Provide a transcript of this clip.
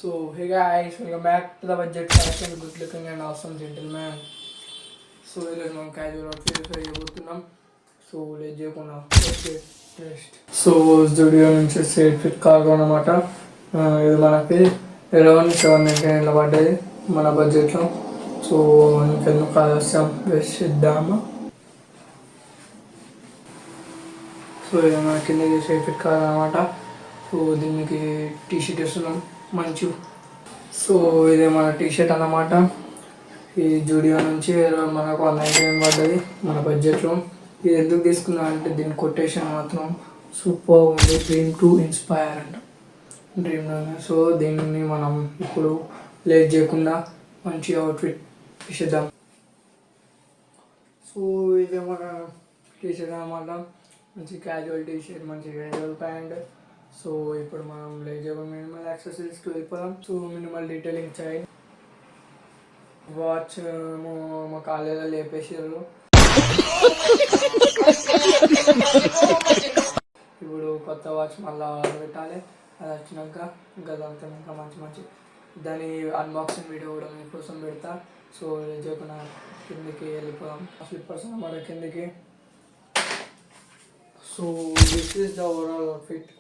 So hey guys, welcome back to the budget fashion, good looking and awesome gentleman. So ఈరోజు మనం casual outfit చేయబోతున్నాం. So late చేయకుండా test. So studio నుంచి సేట్ fit cargo అనమాట. ఇది మనకి 11,799 పడ్డది మన బడ్జెట్లో. సో ఇంకెందుకు ఆలస్యం వేస్ట్ చేద్దాము. సో ఇది మన కింద సేట్ ఫిట్ కార్గో అనమాట. సో దీనికి టీ షర్ట్ వేస్తున్నాం మంచి. సో ఇదే మన టీ షర్ట్ అన్నమాట. ఈ జూడియో నుంచి మనకు 199 పడ్డది మన బడ్జెట్లో. ఇది ఎందుకు తీసుకున్నా అంటే దీని కొటేషన్ మాత్రం సూపర్ ఉంది, డ్రీమ్ టు ఇన్స్పైర్ అంట, డ్రీమ్. సో దీన్ని మనం ఇప్పుడు లేట్ చేయకుండా మంచి అవుట్ఫిట్ తీసేద్దాం. సో ఇదే మన టీ షర్ట్ అన్నమాట, మంచి క్యాజువల్ టీ షర్ట్, మంచి క్యాజువల్ ప్యాంట్. సో ఇప్పుడు మనం లేట్ చేయకుండా మినిమల్ యాక్సెసరీస్కి వెళ్ళిపోదాం. So minimal detailing chain, watch మా కాలేజీలో లేపేసారు. ఇప్పుడు కొత్త వాచ్ మళ్ళీ ఆర్డర్ పెట్టాలి. అది వచ్చినాక ఇంకా దాంతో ఇంకా మంచి మంచి దాని అన్బాక్సింగ్ వీడియో కూడా మీకోసం పెడతా. సో లేకుండా కిందికి వెళ్ళిపోదాం. స్లిప్పర్స్ అన్నమాట కిందికి. So this is the overall outfit.